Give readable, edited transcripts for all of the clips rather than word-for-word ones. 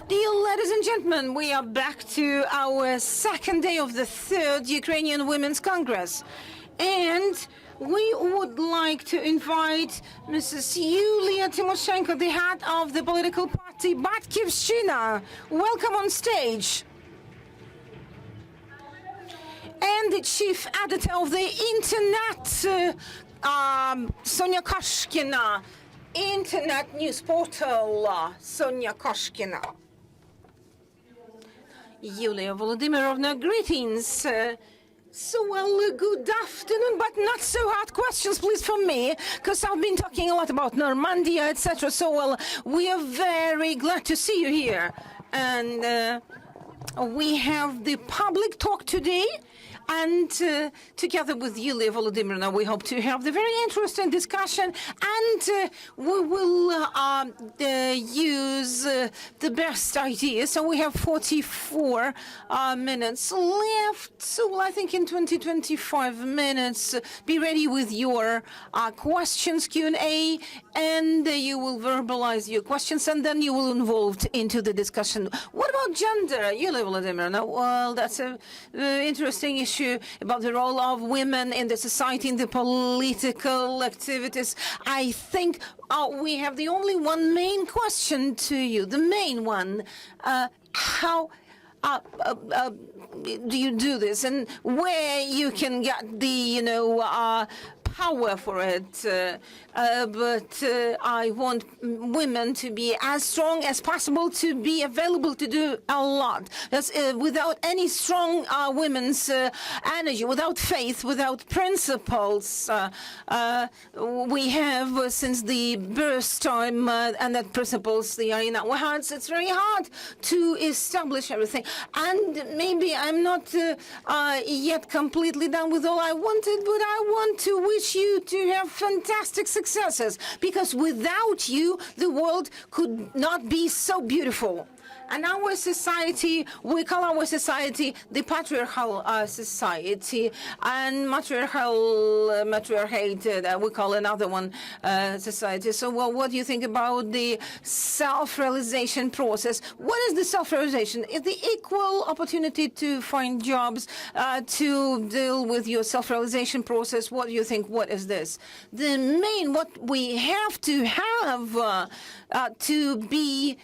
Dear ladies and gentlemen, we are back to our second day of the third Ukrainian Women's Congress. And we would like to invite Mrs. Yulia Tymoshenko, the head of the political party Batkivshchina. Welcome on stage. And the chief editor of the internet, Sonia Koshkina, internet news portal, Sonia Koshkina. Yulia Volodymyrovna, greetings. Good afternoon, but not so hard questions, please, from me, because I've been talking a lot about Normandy, etc. We are very glad to see you here. And we have the public talk today. And together with Yulia Volodymyrovna, we hope to have the very interesting discussion, and we will use the best ideas. So we have 44 minutes left. So I think in 25 minutes, be ready with your questions, Q&A, and you will verbalize your questions, and then you will involve into the discussion. What about gender, Yulia Volodymyrovna? Well, that's an interesting issue about the role of women in the society, in the political activities. I think we have the only one main question to you, the main one. How do you do this, and where you can get the, power for it, but I want women to be as strong as possible, to be available to do a lot. That's, without any strong women's energy, without faith, without principles, we have since the birth time, and that principles, they are in our hearts. It's very hard to establish everything. And maybe I'm not yet completely done with all I wanted, but I want to wish you to have fantastic successes, because without you, the world could not be so beautiful. And our society, we call our society the patriarchal society, and matriarchate, we call another one society. So, well, what do you think about the self-realization process? What is the self-realization? It's the equal opportunity to find jobs, to deal with your self-realization process. What do you think? What is this? The main, what we have to have to be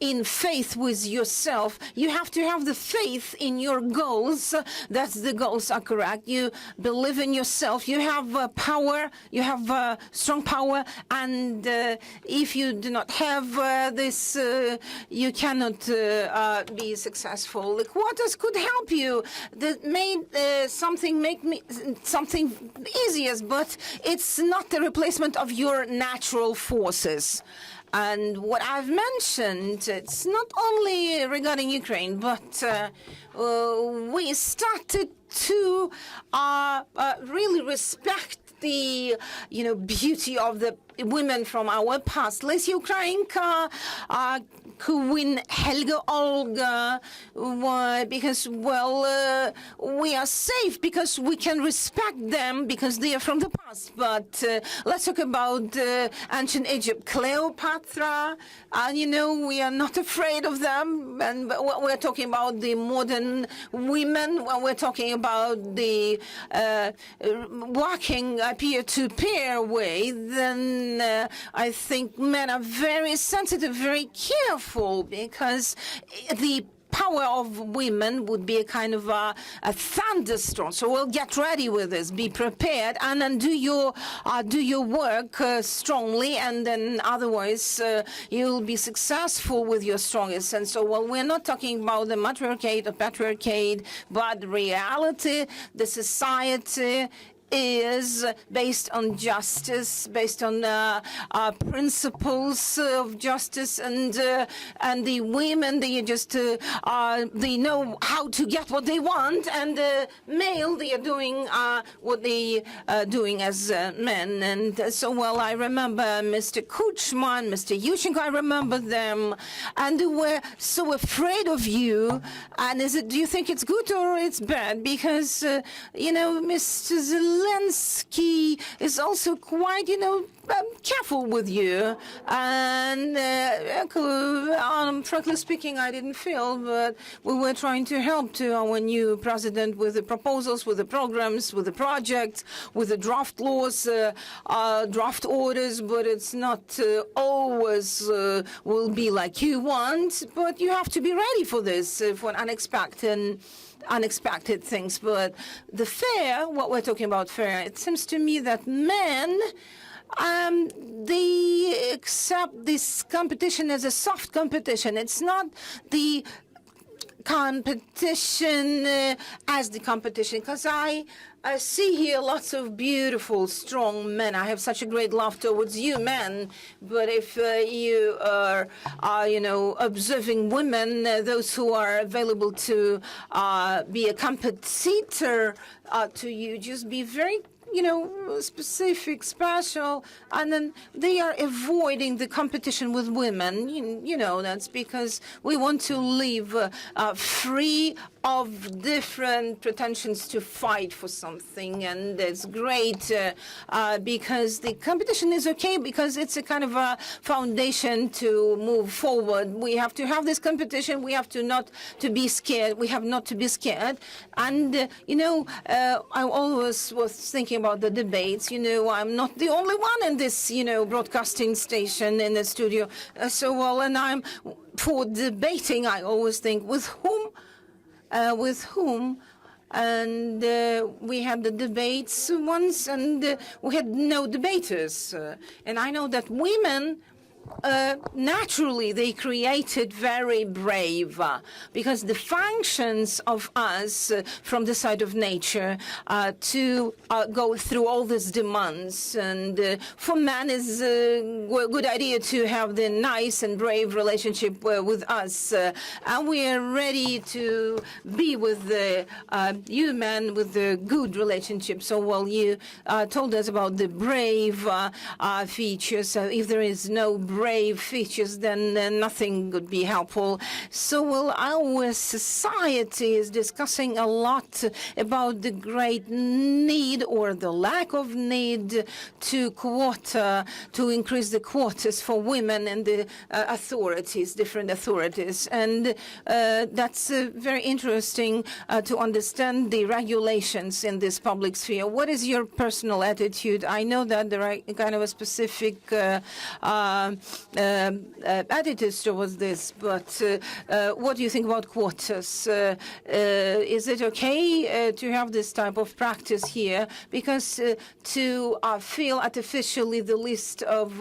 in faith with yourself. You have to have the faith in your goals, that the goals are correct. You believe in yourself. You have power. You have strong power. And if you do not have this, you cannot be successful. The quotas could help you. That made something easier, but it's not the replacement of your natural forces. And what I've mentioned, it's not only regarding Ukraine, but we started to really respect the beauty of the women from our past. Lesya Ukrainka, Queen Helga Olga. Why? Because, well, we are safe because we can respect them because they are from the past. But let's talk about ancient Egypt. Cleopatra, we are not afraid of them. And we're talking about the modern women. When we're talking about the working peer-to-peer way, then I think men are very sensitive, very careful, because the power of women would be a kind of a thunderstorm. So we'll get ready with this, be prepared, and then do your work strongly, and then otherwise you'll be successful with your strongest. And so, well, we're not talking about the matriarchate or patriarchate, but reality, the society is based on justice, based on principles of justice, and the women, they just they know how to get what they want, and the male, they are doing what they are doing as men. And so, well, I remember Mr. Kuchman, Mr. Yushchenko, I remember them, and they were so afraid of you. And do you think it's good or it's bad? Because Mr. Zelensky is also quite, careful with you. And frankly speaking, I didn't feel, but we were trying to help to our new president with the proposals, with the programs, with the projects, with the draft laws, draft orders, but it's not always will be like you want, but you have to be ready for this, for unexpected things. But the fair, what we're talking about fair, it seems to me that men, they accept this competition as a soft competition. It's not the competition as the competition, because I see here lots of beautiful, strong men. I have such a great love towards you, men. But if you are, observing women, those who are available to be a competitor to you, just be very specific, special, and then they are avoiding the competition with women. That's because we want to live free of different pretensions to fight for something, and it's great because the competition is okay, because it's a kind of a foundation to move forward. We have to have this competition. We have to not to be scared. We have not to be scared. And I always was thinking about the debates. I'm not the only one in this broadcasting station in the studio. And I'm for debating. I always think with whom. And we had the debates once, and we had no debaters. And I know that women, naturally, they created very brave, because the functions of us from the side of nature to go through all these demands. And for men, it's a good idea to have the nice and brave relationship with us. And we are ready to be with you men with the good relationship. So you told us about the brave features. If there is no brave features, then nothing would be helpful. So our society is discussing a lot about the great need or the lack of need to increase the quotas for women in the different authorities. And that's very interesting to understand the regulations in this public sphere. What is your personal attitude? I know that there are kind of a specific attitudes towards this, but what do you think about quotas? Is it okay to have this type of practice here? Because to fill artificially the list of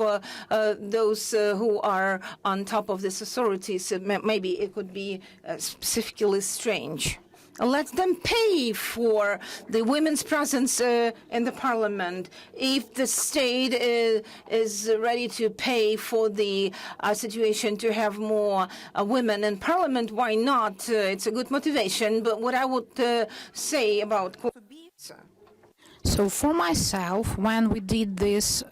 those who are on top of these authorities, maybe it could be specifically strange. Let them pay for the women's presence in the parliament. If the state is ready to pay for the situation to have more women in parliament, why not? It's a good motivation. But what I would say about... So for myself, when we did this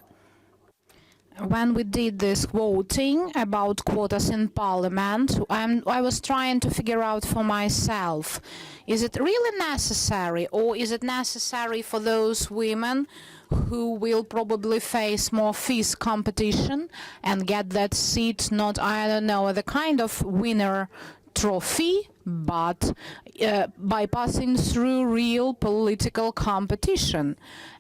voting about quotas in parliament, I was trying to figure out for myself, is it really necessary, or is it necessary for those women who will probably face more fierce competition and get that seat, not, I don't know, the kind of winner trophy, but by passing through real political competition.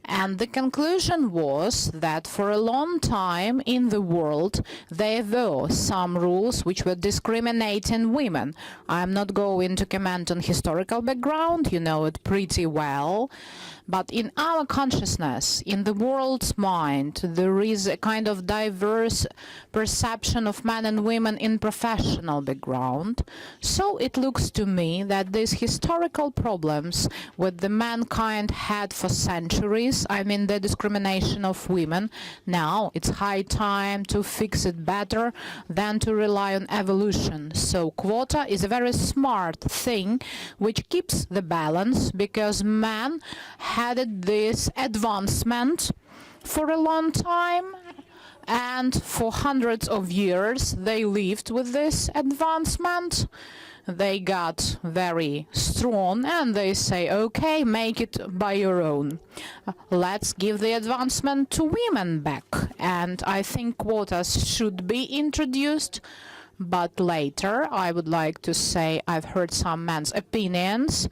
And the conclusion was that for a long time in the world there were some rules which were discriminating women. I'm not going to comment on historical background, you know it pretty well. But in our consciousness, in the world's mind, there is a kind of diverse perception of men and women in professional background. So it looks to me that these historical problems that the mankind had for centuries, I mean the discrimination of women, now it's high time to fix it better than to rely on evolution. So quota is a very smart thing which keeps the balance, because men had this advancement for a long time, and for hundreds of years they lived with this advancement. they got very strong and they say, okay, make it by your own. Let's give the advancement to women back. And I think quotas should be introduced. But later, I would like to say I've heard some men's opinions,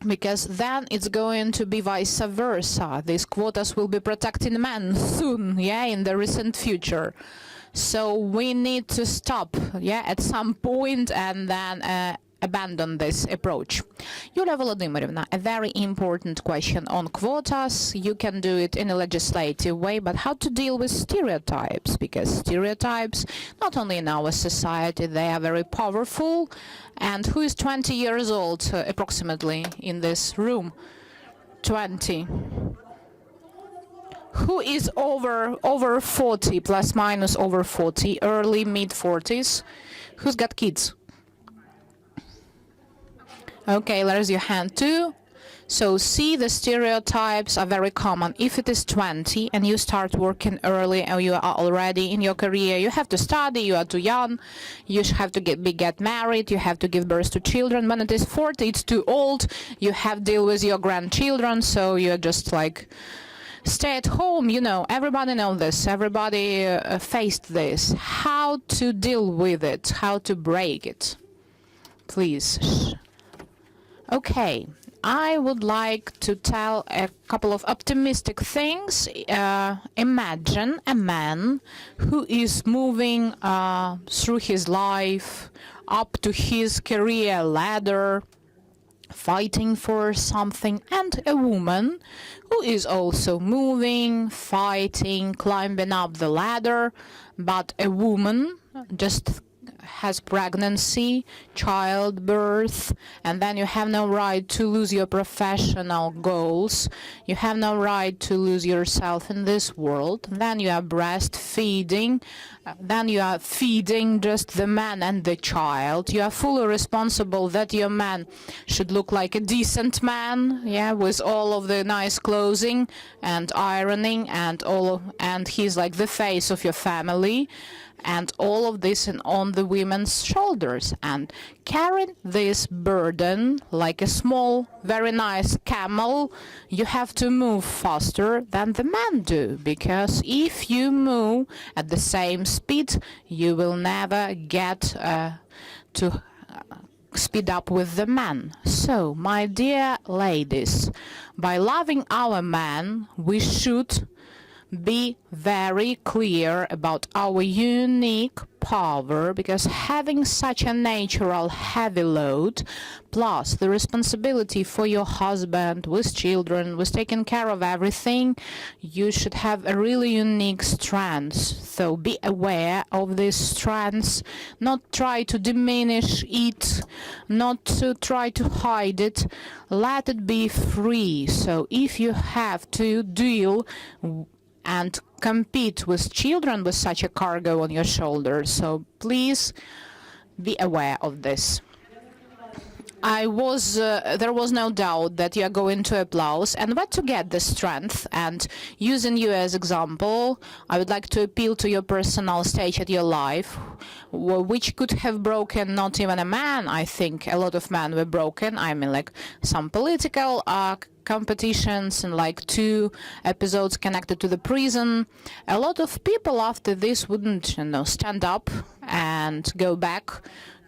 because then it's going to be vice versa. These quotas will be protecting men soon, in the recent future. So we need to stop, at some point and then abandon this approach. Yulia Volodymyryvna, a very important question on quotas. You can do it in a legislative way, but how to deal with stereotypes? Because stereotypes, not only in our society, they are very powerful. And who is 20 years old, approximately, in this room? 20. Who is over 40, plus minus over 40, early, mid-40s? Who's got kids? Okay, there's your hand too. So see, the stereotypes are very common. If it is 20 and you start working early and you are already in your career, you have to study, you are too young, you have to get married, you have to give birth to children. When it is 40, it's too old, you have to deal with your grandchildren, so you're just like, stay at home, everybody knows this, everybody faced this. How to deal with it, how to break it? Please. Okay, I would like to tell a couple of optimistic things. Imagine a man who is moving through his life up to his career ladder, fighting for something, and a woman who is also moving, fighting, climbing up the ladder, but a woman just has pregnancy, childbirth, and then you have no right to lose your professional goals. You have no right to lose yourself in this world. Then you are breastfeeding. Then you are feeding just the man and the child. You are fully responsible that your man should look like a decent man, with all of the nice clothing and ironing and he's like the face of your family. And all of this on the women's shoulders, and carrying this burden like a small, very nice camel, you have to move faster than the men do, because if you move at the same speed, you will never get to speed up with the man. So, my dear ladies, by loving our man, we should be very clear about our unique power, because having such a natural heavy load, plus the responsibility for your husband, with children, with taking care of everything, you should have a really unique strength. So be aware of these strengths, not try to diminish it, not to try to hide it, let it be free. So if you have to deal and compete with children with such a cargo on your shoulders, so please be aware of this. There was no doubt that you are going to applause, and where to get the strength. And using you as example, I would like to appeal to your personal stage at your life, which could have broken not even a man. I think a lot of men were broken. I mean, like some political competitions and like 2 episodes connected to the prison. A lot of people after this wouldn't, stand up and go back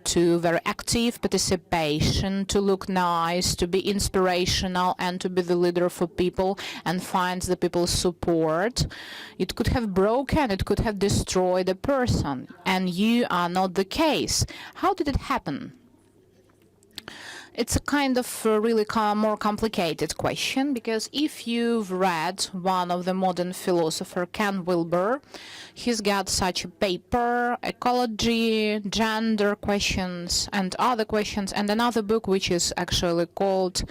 to very active participation, to look nice, to be inspirational, and to be the leader for people and find the people's support. It could have broken, it could have destroyed a person, and you are not the case. How did it happen? It's a kind of really more complicated question, because if you've read one of the modern philosopher, Ken Wilber, he's got such a paper, ecology, gender questions and other questions, and another book which is actually called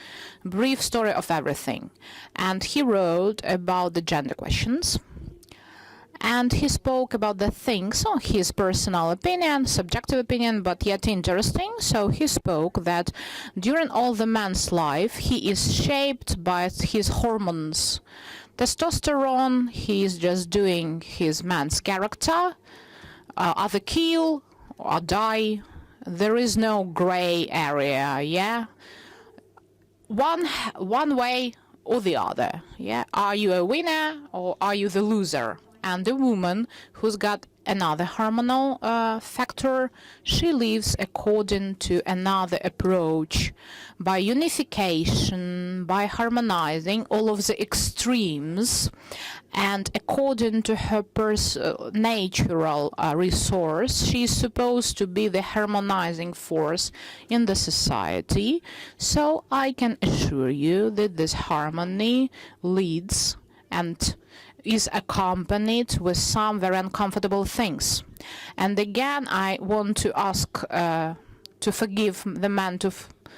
Brief Story of Everything. And he wrote about the gender questions. And he spoke about the things, his personal opinion, subjective opinion, but yet interesting. So he spoke that during all the man's life, he is shaped by his hormones. Testosterone, he is just doing his man's character, either kill or die. there is no gray area, yeah? One way or the other, yeah? Are you a winner or are you the loser? And the woman who's got another hormonal factor, she lives according to another approach, by unification, by harmonizing all of the extremes, and according to her natural resource, she is supposed to be the harmonizing force in the society. So I can assure you that this harmony leads and is accompanied with some very uncomfortable things. And again, I want to ask to forgive the man to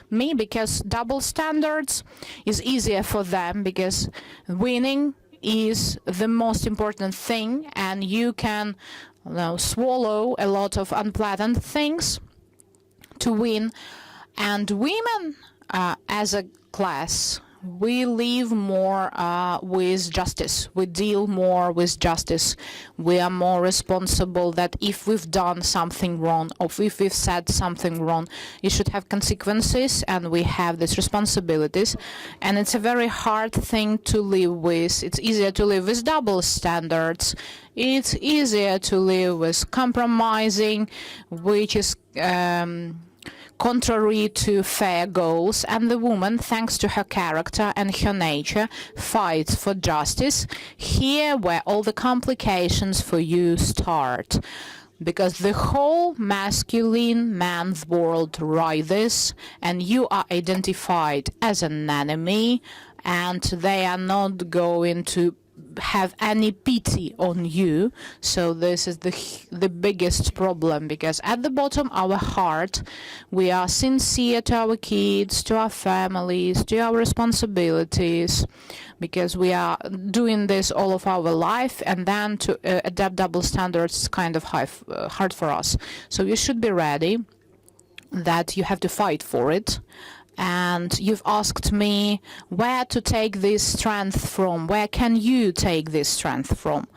me, because double standards is easier for them, because winning is the most important thing, and you can swallow a lot of unpleasant things to win. And women as a class, we live more with justice. We deal more with justice. We are more responsible that if we've done something wrong, or if we've said something wrong, it should have consequences, and we have these responsibilities. And it's a very hard thing to live with. It's easier to live with double standards. It's easier to live with compromising, which is contrary to fair goals, and the woman, thanks to her character and her nature, fights for justice. Here where all the complications for you start, because the whole masculine man's world writhes, and you are identified as an enemy, and they are not going to have any pity on you. So this is the biggest problem, because at the bottom our heart, we are sincere to our kids, to our families, to our responsibilities, because we are doing this all of our life, and then to adapt double standards is kind of hard for us. So you should be ready that you have to fight for it. And you've asked me where to take this strength from. Where can you take this strength from?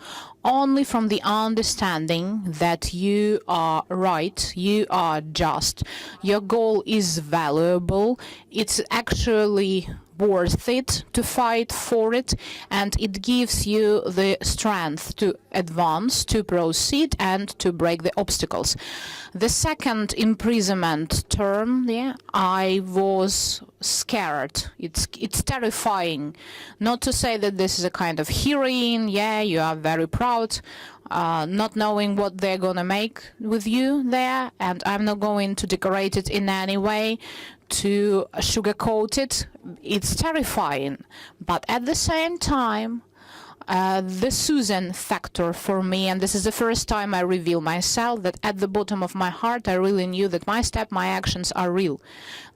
Only from the understanding that you are right, you are just, your goal is valuable, it's actually worth it to fight for it, and it gives you the strength to advance, to proceed, and to break the obstacles. The second imprisonment term, I was scared. It's terrifying. Not to say that this is a kind of heroine, you are very proud, not knowing what they're gonna make with you there, and I'm not going to decorate it in any way, to sugarcoat it. It's terrifying, but at the same time, the Susan factor for me, and this is the first time I reveal myself, that at the bottom of my heart I really knew that my actions are real.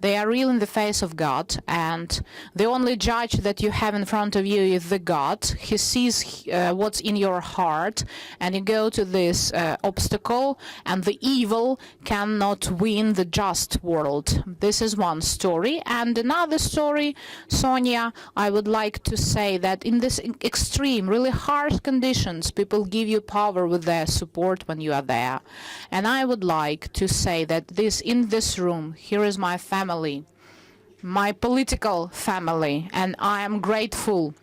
They are real in the face of God, and the only judge that you have in front of you is the God. He sees what's in your heart, and you go to this obstacle, and the evil cannot win the just world. This is one story. And another story, Sonia, I would like to say that in this extreme, really harsh conditions, people give you power with their support when you are there. And I would like to say that in this room, here is my family, my political family, and I am grateful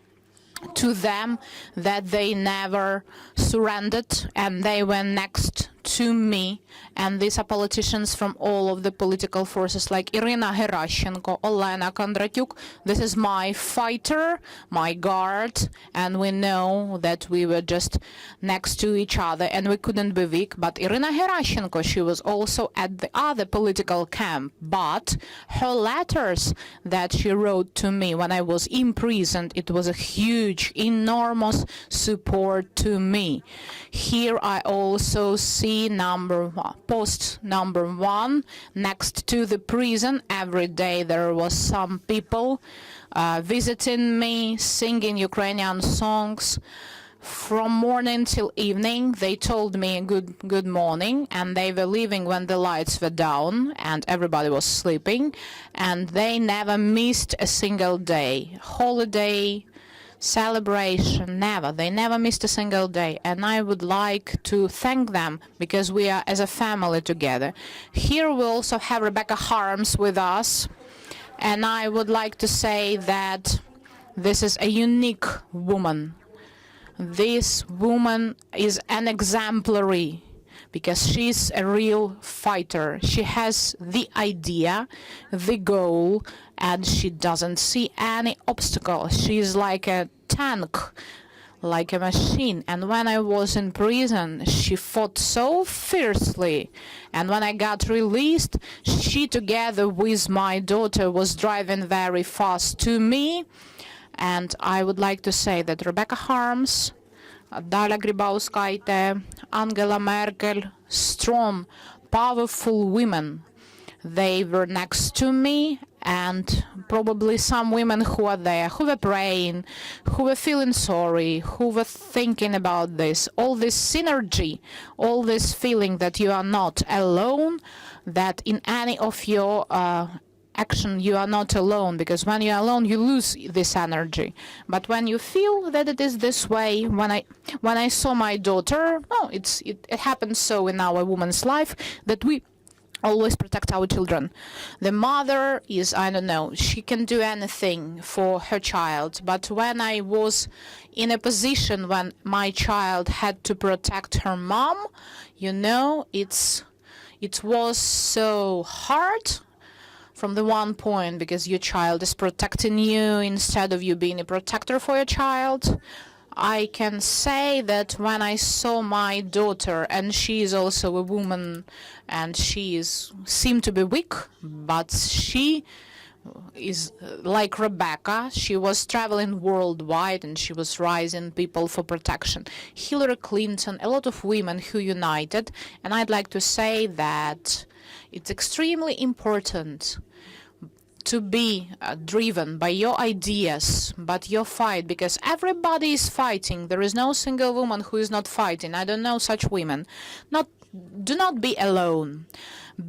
to them that they never surrendered, and they were next to me. And these are politicians from all of the political forces, like Irina Gerashchenko, Olena Kondratyuk. This is my fighter, my guard, and we know that we were just next to each other and we couldn't be weak. But Irina Gerashchenko, she was also at the other political camp, but her letters that she wrote to me when I was imprisoned, it was a huge, enormous support to me. Here I also see post number 1 next to the prison. Every day there was some people visiting me, singing Ukrainian songs. From morning till evening, they told me good morning, and they were leaving when the lights were down and everybody was sleeping, and they never missed a single day. Holiday, celebration, never. They never missed a single day, and I would like to thank them because we are as a family together. Here we also have Rebecca Harms with us, and I would like to say that this is a unique woman. This woman is an exemplary because she's a real fighter. She has the idea, the goal, and she doesn't see any obstacle. She's like a tank, like a machine. And when I was in prison, she fought so fiercely. And when I got released, she, together with my daughter, was driving very fast to me. And I would like to say that Rebecca Harms, Dalia Grybauskaitė, Angela Merkel, strong, powerful women. They were next to me, and probably some women who are there, who were praying, who were feeling sorry, who were thinking about this. All this synergy, all this feeling that you are not alone, that in any of your action you are not alone, because when you're alone you lose this energy. But when you feel that it is this way, when I saw my daughter, it happens so in our woman's life that we always protect our children. The mother is, I don't know, she can do anything for her child, but when I was in a position when my child had to protect her mom, it was so hard. From the one point, because your child is protecting you instead of you being a protector for your child. I can say that when I saw my daughter, and she is also a woman, and seemed to be weak, but she is like Rebecca. She was traveling worldwide and she was raising people for protection. Hillary Clinton, a lot of women who united, and I'd like to say that it's extremely important to be driven by your ideas, but your fight, because everybody is fighting. There is no single woman who is not fighting. I don't know such women. Do not be alone.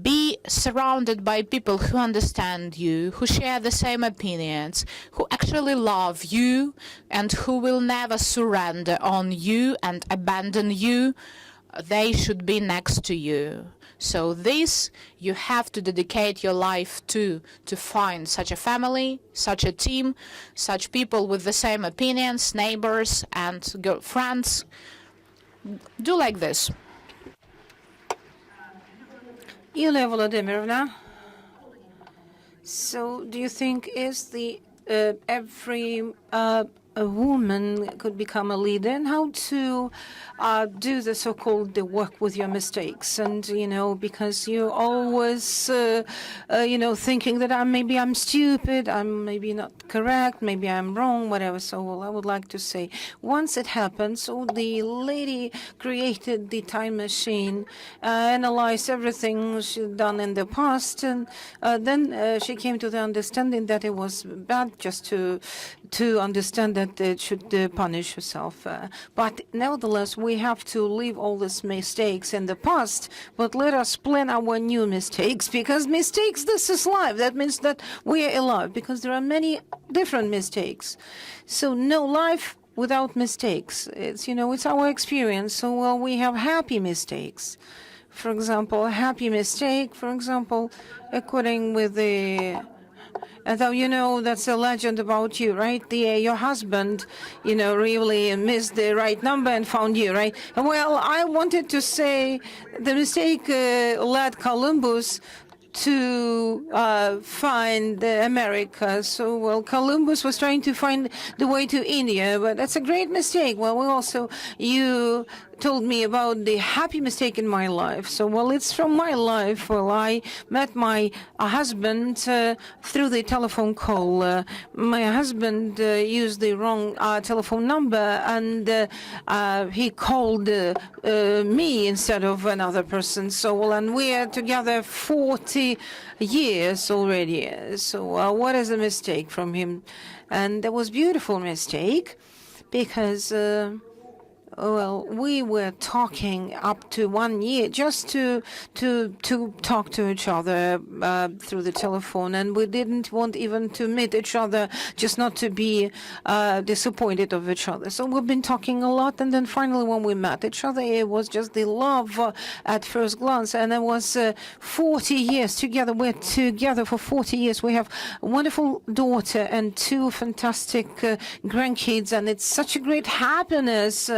Be surrounded by people who understand you, who share the same opinions, who actually love you, and who will never surrender on you and abandon you. They should be next to you. So this, you have to dedicate your life to find such a family, such a team, such people with the same opinions, neighbors and friends. Do like this. Yulia Volodymyrovna, so do you think every a woman could become a leader, and how to do the so-called work with your mistakes? And because you're always thinking that maybe I'm stupid, I'm maybe not correct, maybe I'm wrong, whatever. So I would like to say, once it happens, so the lady created the time machine, analyzed everything she'd done in the past, and then she came to the understanding that it was bad just to understand that it should punish herself. But nevertheless, we have to leave all these mistakes in the past, but let us plan our new mistakes, because mistakes, this is life. That means that we are alive, because there are many different mistakes. So no life without mistakes. It's our experience. So we have happy mistakes. For example, a happy mistake, according with the And though, that's a legend about you, right? Your husband, really missed the right number and found you, right? Well, I wanted to say the mistake led Columbus to find America. So, Columbus was trying to find the way to India, but that's a great mistake. You told me about the happy mistake in my life. So, it's from my life. I met my husband through the telephone call. My husband used the wrong telephone number, and he called me instead of another person. So, and we are together 40 years already. So, what is a mistake from him? And that was beautiful mistake, because well, we were talking up to 1 year just to talk to each other through the telephone, and we didn't want even to meet each other, just not to be disappointed of each other. So we've been talking a lot, and then finally when we met each other, it was just the love at first glance, and it was 40 years together. We're together for 40 years. We have a wonderful daughter and 2 fantastic grandkids, and it's such a great happiness.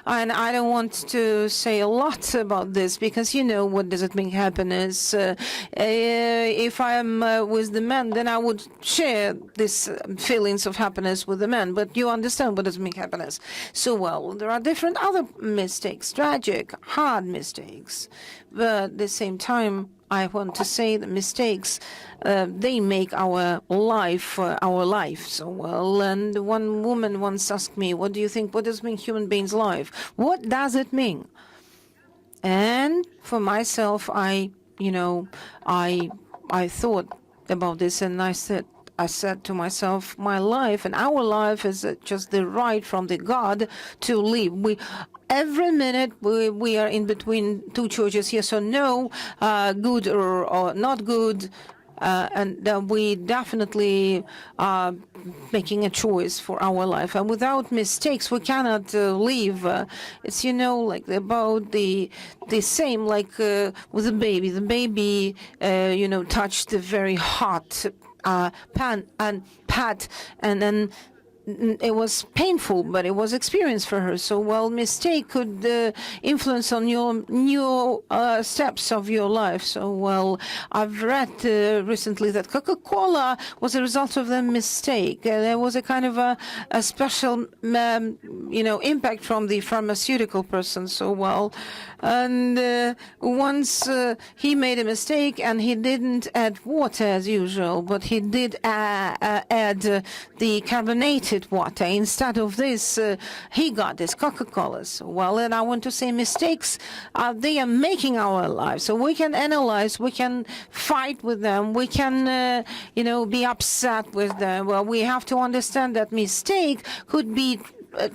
And I don't want to say a lot about this because you know what does it mean, happiness. If I'm with the men, then I would share these feelings of happiness with the men. But you understand what does it mean, happiness. So, well, there are different other mistakes, tragic, hard mistakes. But at the same time, I want to say that mistakes, they make our life. So, well, and one woman once asked me, what do you think, what does it mean human being's life? What does it mean? And for myself, I thought about this, and I said to myself, my life and our life is just the right from the God to live. Every minute we are in between 2 choices, yes or no, good or not good, and we definitely are making a choice for our life. And without mistakes, we cannot live. It's, like about the same, like with the baby. The baby, touched the very hot pan and pat, and then it was painful, but it was experience for her. So, well, mistake could influence on your new steps of your life. So, well, I've read recently that Coca-Cola was a result of the mistake. There was a kind of a special, impact from the pharmaceutical person. So, well, and once he made a mistake and he didn't add water as usual, but he did add the carbonated water. Instead of this, he got this Coca-Cola. So, well, and I want to say mistakes, they are making our lives. So we can analyze, we can fight with them, we can, be upset with them. Well, we have to understand that mistake could be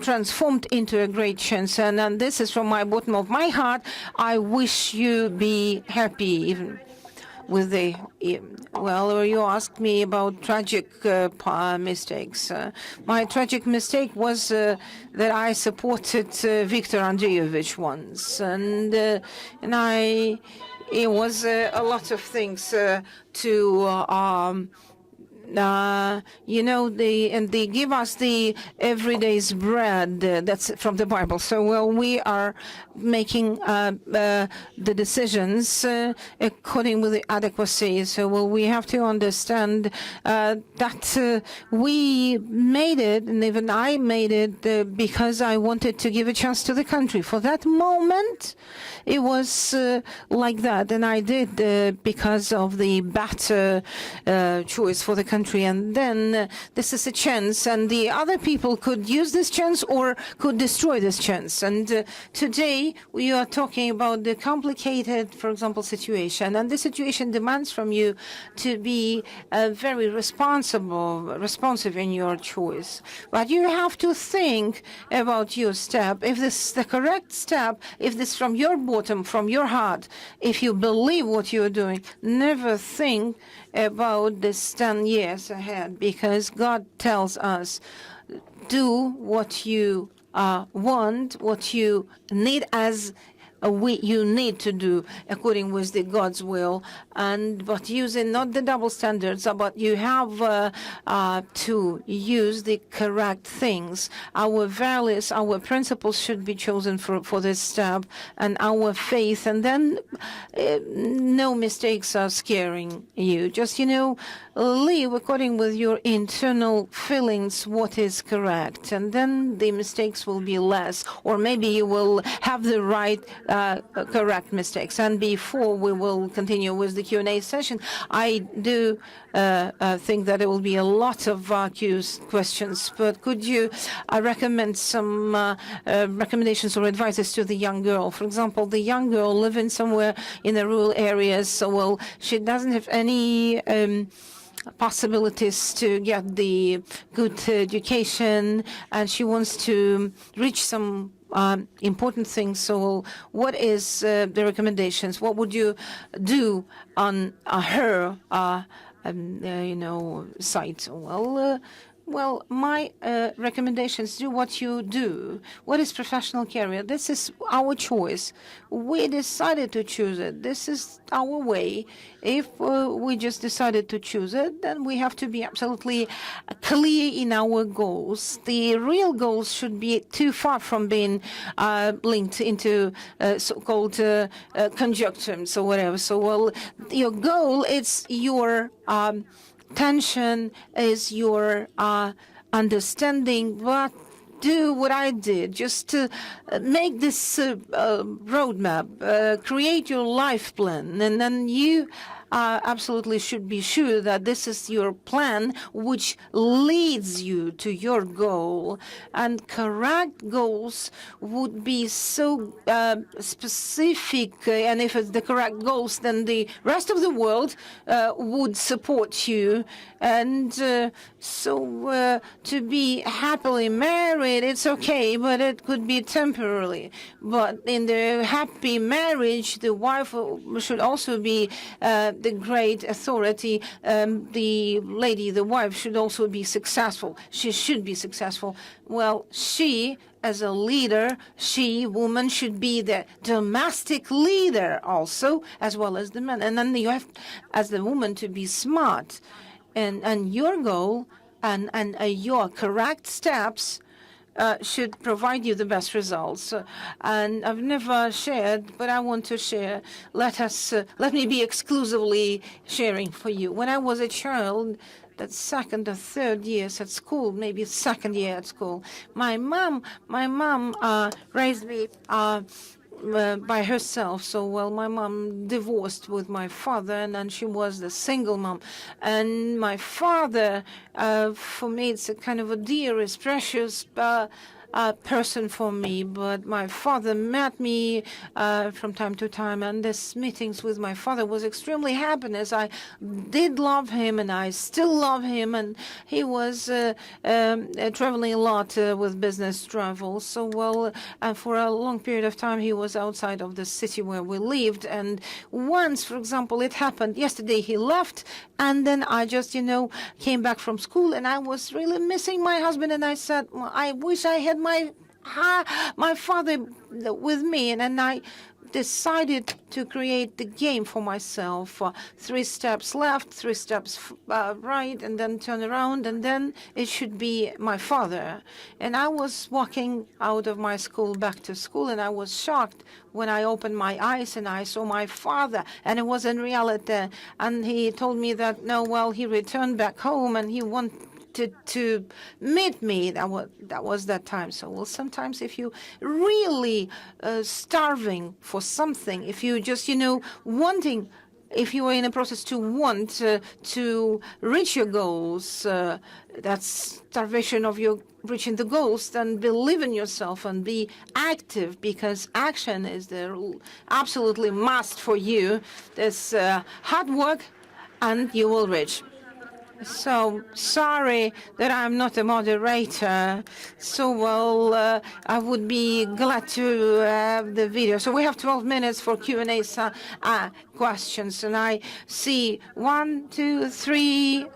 transformed into a great chance. And this is from my bottom of my heart. I wish you be happy even with the, well, you asked me about tragic mistakes. My tragic mistake was that I supported Viktor Andreevich once, and it was a lot of things they give us the everyday's bread. That's from the Bible. So, well, we are making the decisions according with the adequacy. So, well, we have to understand that we made it, and even I made it because I wanted to give a chance to the country. For that moment, it was like that, and I did because of the better choice for the country. And then this is a chance, and the other people could use this chance or could destroy this chance. And today we are talking about the complicated, for example, situation, and the situation demands from you to be very responsive in your choice. But you have to think about your step. If this is the correct step, if this is from your bottom, from your heart, if you believe what you're doing, never think about this 10 years ahead, because God tells us, do what you want, what you need as you need to do according with the God's will, but using not the double standards, but you have to use the correct things. Our values, our principles should be chosen for this step, and our faith, and then no mistakes are scaring you. Just, live according with your internal feelings what is correct, and then the mistakes will be less, or maybe you will have the right correct mistakes. And before we will continue with the Q&A session, I do think that there will be a lot of questions, but could you recommend some recommendations or advices to the young girl? For example, the young girl living somewhere in the rural areas, so, well, she doesn't have any possibilities to get the good education, and she wants to reach some important things. So what is the recommendations? What would you do on her site? Well, my recommendations: do what you do. What is professional career? This is our choice. We decided to choose it. This is our way. If we just decided to choose it, then we have to be absolutely clear in our goals. The real goals should be too far from being linked into so-called conjunctions or whatever. So, well, your goal is your tension, is your understanding, but do what I did, just to make this roadmap, create your life plan, and then you absolutely should be sure that this is your plan which leads you to your goal. And correct goals would be so specific, and if it's the correct goals, then the rest of the world would support you. And so to be happily married, it's okay, but it could be temporarily. But in the happy marriage, the wife should also be the great authority. The lady, the wife, should also be successful. She should be successful. Well, she, as a leader, woman, should be the domestic leader also, as well as the man. And then you have, as the woman, to be smart. And your goal and your correct steps should provide you the best results. And I've never shared, but I want to share. Let me be exclusively sharing for you. When I was a child, that second or third years at school, maybe second year at school, my mom raised me by herself. So, well, my mom divorced with my father, and then she was the single mom. And my father, for me, it's a kind of a dearest, precious person for me. But my father met me from time to time, and this meetings with my father was extremely happiness. I did love him, and I still love him. And he was traveling a lot with business travel. So, well, for a long period of time, he was outside of the city where we lived. And once, for example, it happened yesterday, he left, and then I just, came back from school, and I was really missing my husband. And I said, well, I wish I had my father with me. And then I decided to create the game for myself. 3 steps left, 3 steps right, and then turn around, and then it should be my father. And I was walking out of my school back to school, and I was shocked when I opened my eyes and I saw my father, and it was in reality. And he told me that, no, well, he returned back home and he wanted to meet me. That was that time. So, well, sometimes if you really starving for something, if you just, wanting, if you are in a process to want to reach your goals, that's starvation of your reaching the goals, then believe in yourself and be active, because action is the absolutely must for you. There's hard work and you will reach. So sorry that I'm not a moderator. So, well, I would be glad to have the video. So we have 12 minutes for Q&A questions, and I see 1, 2, 3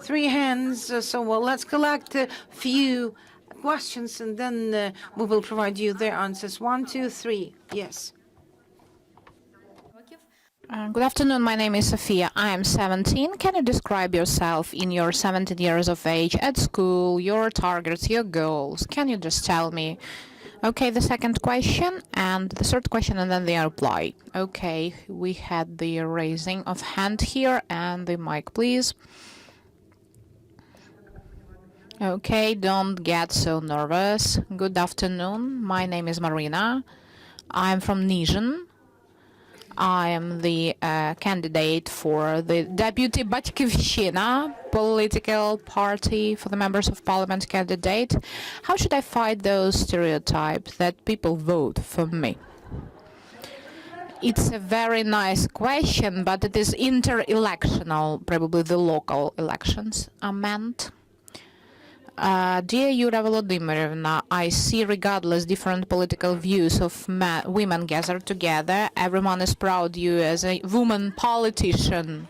hands. So, well, let's collect a few questions, and then we will provide you their answers. 1, 2, 3. Yes. Good afternoon, my name is Sofia. I am 17. Can you describe yourself in your 17 years of age at school, your targets, your goals? Can you just tell me? Okay, the second question and the third question, and then the reply. Okay, we had the raising of hand here, and the mic, please. Okay, don't get so nervous. Good afternoon, my name is Marina. I'm from Nizhyn. I am the candidate for the Deputy Batькivщина political party for the members of parliament candidate. How should I fight those stereotypes that people vote for me? It's a very nice question, but it is inter-electional, probably the local elections are meant. Dear Yulia Volodymyrovna, I see regardless different political views of women gathered together, everyone is proud you as a woman politician.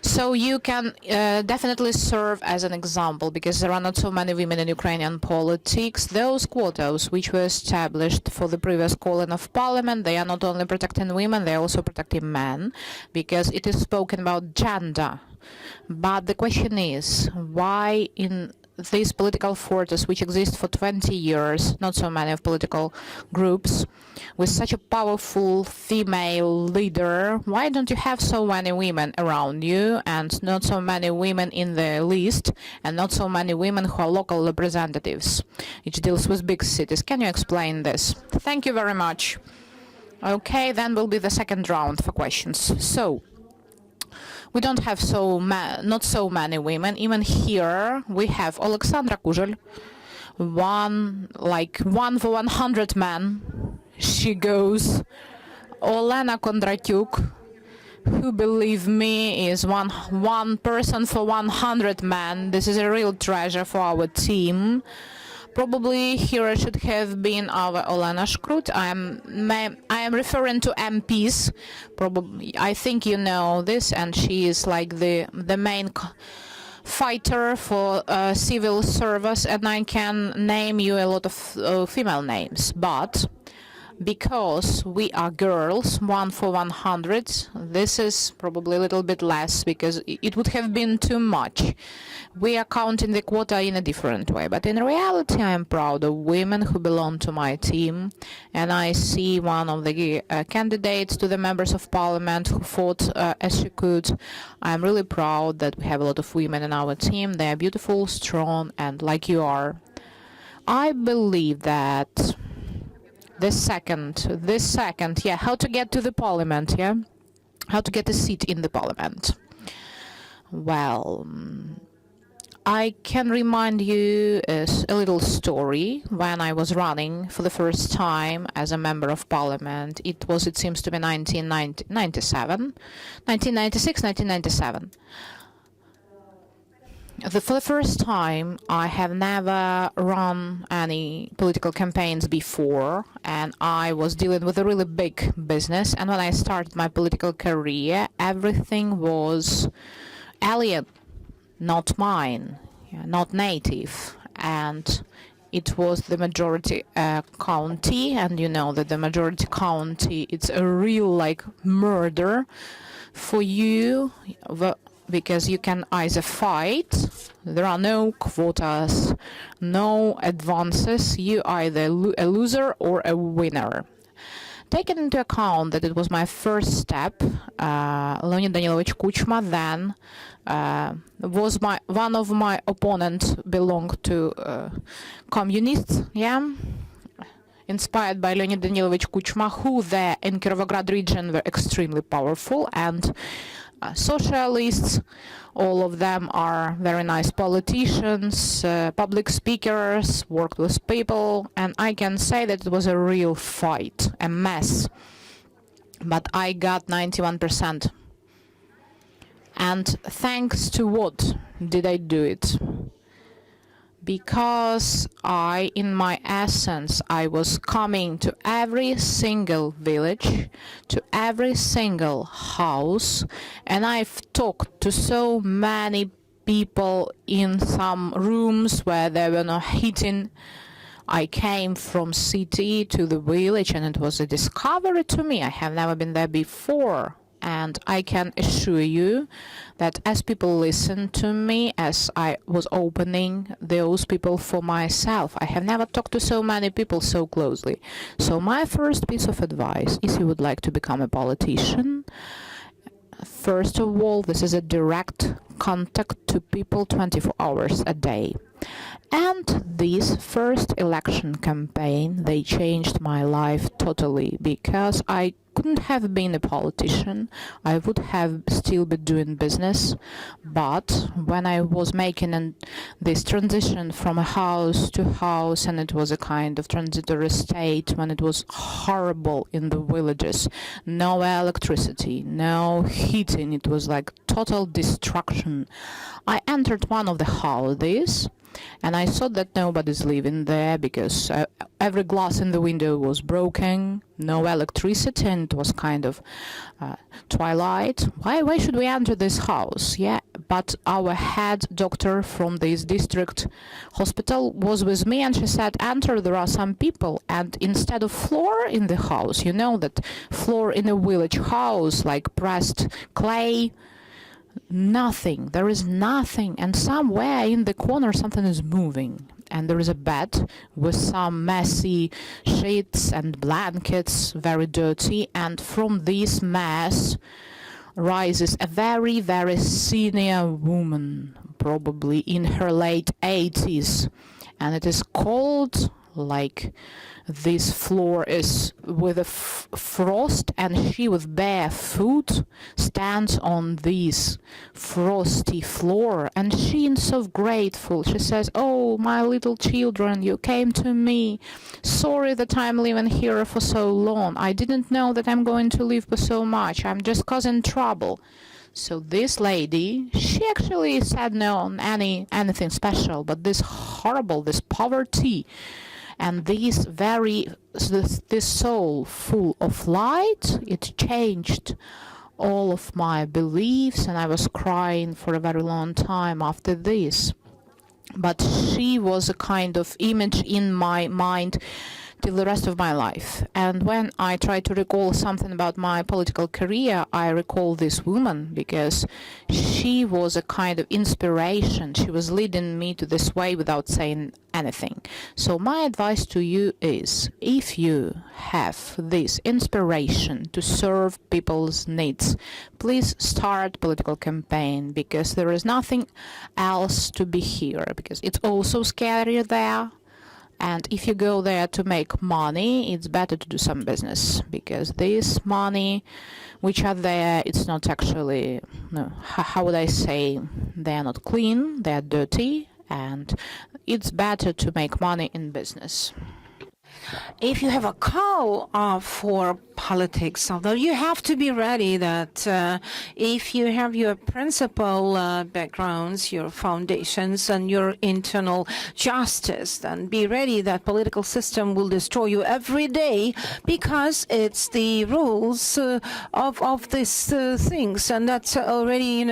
So you can definitely serve as an example, because there are not so many women in Ukrainian politics. Those quotas which were established for the previous calling of parliament, they are not only protecting women, they are also protecting men, because it is spoken about gender. But the question is, why in these political forces which exist for 20 years, not so many of political groups, with such a powerful female leader, why don't you have so many women around you and not so many women in the list and not so many women who are local representatives, which deals with big cities? Can you explain this? Thank you very much. Okay, then will be the second round for questions. So, we don't have not so many women. Even here we have Alexandra Kuzhelь, one for 100 men. She goes. Olena Kondratyuk, who, believe me, is one person for 100 men. This is a real treasure for our team. Probably here should have been our Olena Shkrut. I am referring to MPs. Probably, I think you know this, and she is like the main fighter for civil service, and I can name you a lot of female names, but because we are girls, 1 for 100, this is probably a little bit less, because it would have been too much. We are counting the quota in a different way, but in reality I am proud of women who belong to my team, and I see one of the candidates to the members of parliament who fought as she could. I am really proud that we have a lot of women in our team. They are beautiful, strong, and like you are. I believe that this second, yeah, how to get to the parliament, yeah? How to get a seat in the parliament. Well, I can remind you a little story. When I was running for the first time as a member of parliament, it seems to be 1997. For the first time, I have never run any political campaigns before, and I was dealing with a really big business. And when I started my political career, everything was alien, not mine, not native, and it was the majority county, and you know that the majority county, it's a real murder for you, because you can either fight, there are no quotas, no advances, you either a loser or a winner. Taking into account that it was my first step, Leonid Danilovich Kuchma then was one of my opponents belonged to communists, yeah, inspired by Leonid Danilovich Kuchma, who there in Kirovograd region were extremely powerful, and socialists, all of them are very nice politicians, public speakers, worked with people, and I can say that it was a real fight, a mess. But I got 91%. And thanks to what did I do it? Because in my essence, I was coming to every single village, to every single house, and I've talked to so many people in some rooms where there were no heating. I came from city to the village, and it was a discovery to me. I have never been there before. And I can assure you that as people listened to me, as I was opening those people for myself, I have never talked to so many people so closely. So my first piece of advice, if you would like to become a politician, first of all, this is a direct contact to people 24 hours a day. And this first election campaign, they changed my life totally, because I couldn't have been a politician. I would have still been doing business. But when I was making this transition from a house to house, and it was a kind of transitory state when it was horrible in the villages, no electricity, no heating, it was like total destruction. I entered one of the houses and I saw that nobody's living there because every glass in the window was broken, no electricity, and it was kind of twilight. Why should we enter this house? Yeah, but our head doctor from this district hospital was with me, and she said, enter, there are some people, and instead of floor in the house, you know that floor in a village house, like pressed clay, nothing, there is nothing, and somewhere in the corner something is moving, and there is a bed with some messy sheets and blankets, very dirty, and from this mess rises a very, very senior woman, probably in her late 80s, and it is cold, like this floor is with a frost, and she with bare foot stands on this frosty floor, and she is so grateful. She says, oh, my little children, you came to me. Sorry that I'm living here for so long. I didn't know that I'm going to live for so much. I'm just causing trouble. So this lady, she actually said no on anything special, but this horrible, this poverty, and this soul full of light, it changed all of my beliefs, and I was crying for a very long time after this. But she was a kind of image in my mind till the rest of my life. And when I try to recall something about my political career, I recall this woman because she was a kind of inspiration. She was leading me to this way without saying anything. So my advice to you is, if you have this inspiration to serve people's needs, please start political campaign, because there is nothing else to be here, because it's also scary there. And if you go there to make money, it's better to do some business, because this money which are there, it's not actually, no, how would I say, they are not clean, they are dirty, and it's better to make money in business. If you have a call for politics, although you have to be ready that if you have your principal backgrounds, your foundations, and your internal justice, then be ready that political system will destroy you every day, because it's the rules of these things, and that's already,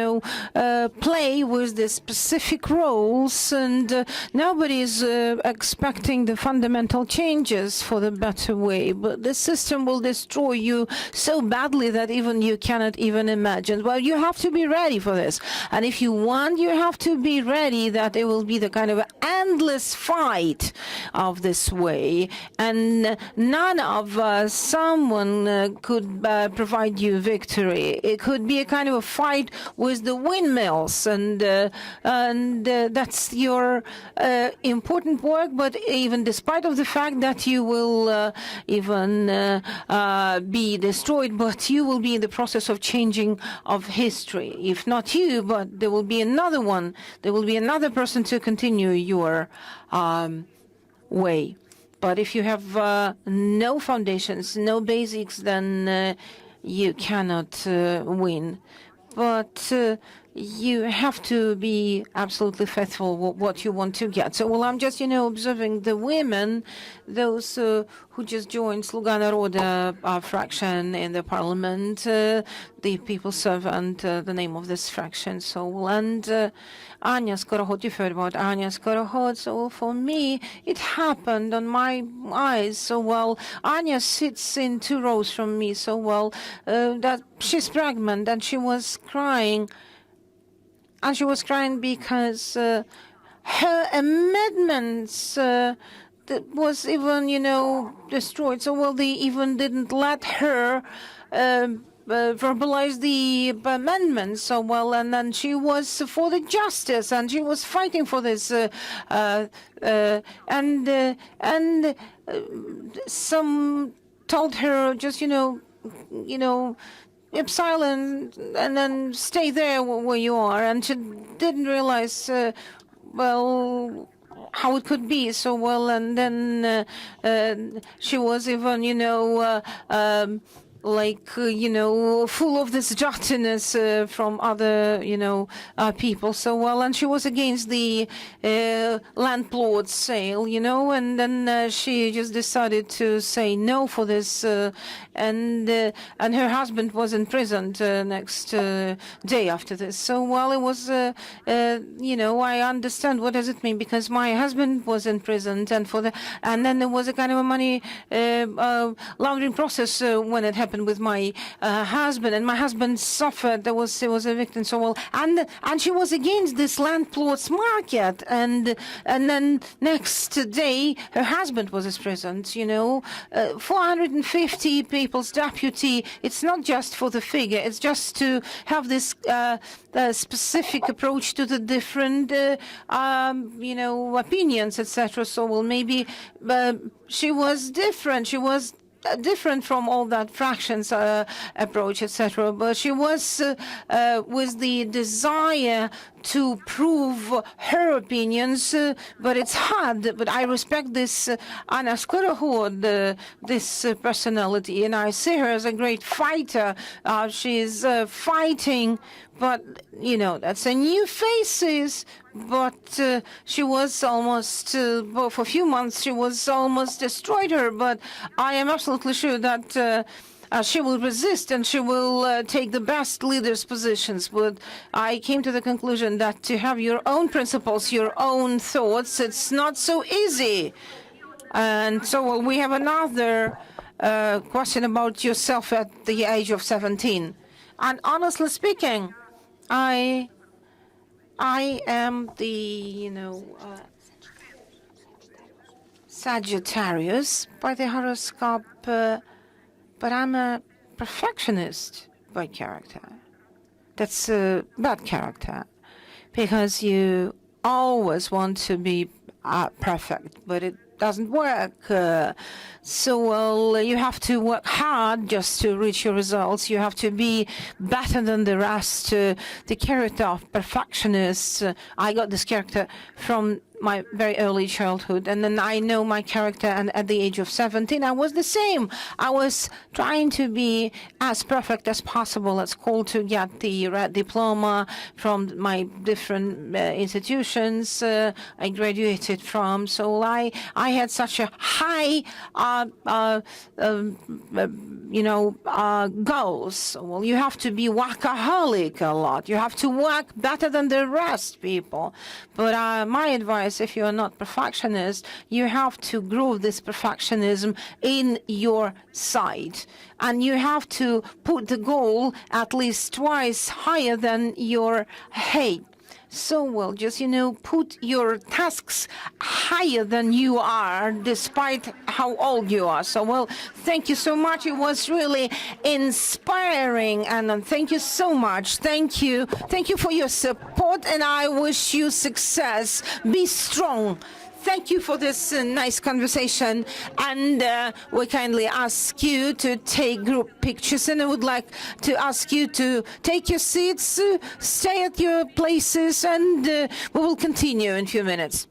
play with the specific rules, and nobody is expecting the fundamental changes for the better way, but the system will destroy you so badly that even you cannot even imagine. Well, you have to be ready for this, and if you want, you have to be ready that it will be the kind of endless fight of this way, and none of someone could provide you victory. It could be a kind of a fight with the windmills, and that's your important work, but even despite of the fact that you will even be destroyed, but you will be in the process of changing of history. If not you, but there will be another one. There will be another person to continue your way. But if you have no foundations, no basics, then you cannot win. But you have to be absolutely faithful what you want to get. So, well, I'm just, observing the women, those who just joined Sluga Naroda fraction in the parliament, the People's Servant, the name of this fraction. So, and Anya Skorohod, you've heard about Anya Skorohod. So for me, it happened on my eyes. So, well, Anya sits in 2 rows from me. So, well, that she's pregnant, and she was crying. And she was crying because her amendments that was even, destroyed. So, well, they even didn't let her verbalize the amendments. So, well, and then she was for the justice, and she was fighting for this. And some told her, just, you know, keep silent and then stay there where you are. And she didn't realize, well, how it could be so well. And then she was even, full of this dirtiness from other, people. So well, and she was against the landlord's sale, and then she just decided to say no for this, and her husband was imprisoned next day after this. So well, it was, I understand what does it mean, because my husband was imprisoned, and then there was a kind of a money laundering process when it happened with my husband, and my husband suffered. He was a victim. So well, and she was against this landlord's market, and then next day her husband was imprisoned. 450 people's deputy. It's not just for the figure. It's just to have this specific approach to the different opinions, etc. So well, maybe she was different. She was different from all that fractions approach, etc. But she was with the desire to prove her opinions, but it's hard. But I respect this Anna Skorohod, this personality, and I see her as a great fighter. She's fighting, but that's a new faces. But she was almost, for a few months, she was almost destroyed her. But I am absolutely sure that she will resist and she will take the best leaders' positions. But I came to the conclusion that to have your own principles, your own thoughts, it's not so easy. And so well, we have another question about yourself at the age of 17. And honestly speaking, I am the, Sagittarius by the horoscope, but I'm a perfectionist by character. That's a bad character, because you always want to be perfect, but it doesn't work. So well, you have to work hard just to reach your results. You have to be better than the rest. The character of perfectionist, I got this character from my very early childhood, and then I know my character, and at the age of 17 I was the same. I was trying to be as perfect as possible at school to get the red diploma from my different institutions I graduated from. So I had such a high goals. Well, you have to be workaholic a lot. You have to work better than the rest people. But my advice, if you are not perfectionist, you have to grow this perfectionism in your side. And you have to put the goal at least twice higher than your height. So well, just, put your tasks higher than you are, despite how old you are. So well, thank you so much. It was really inspiring, and thank you so much. Thank you. Thank you for your support, and I wish you success. Be strong. Thank you for this nice conversation, and we kindly ask you to take group pictures, and I would like to ask you to take your seats, stay at your places, and we will continue in a few minutes.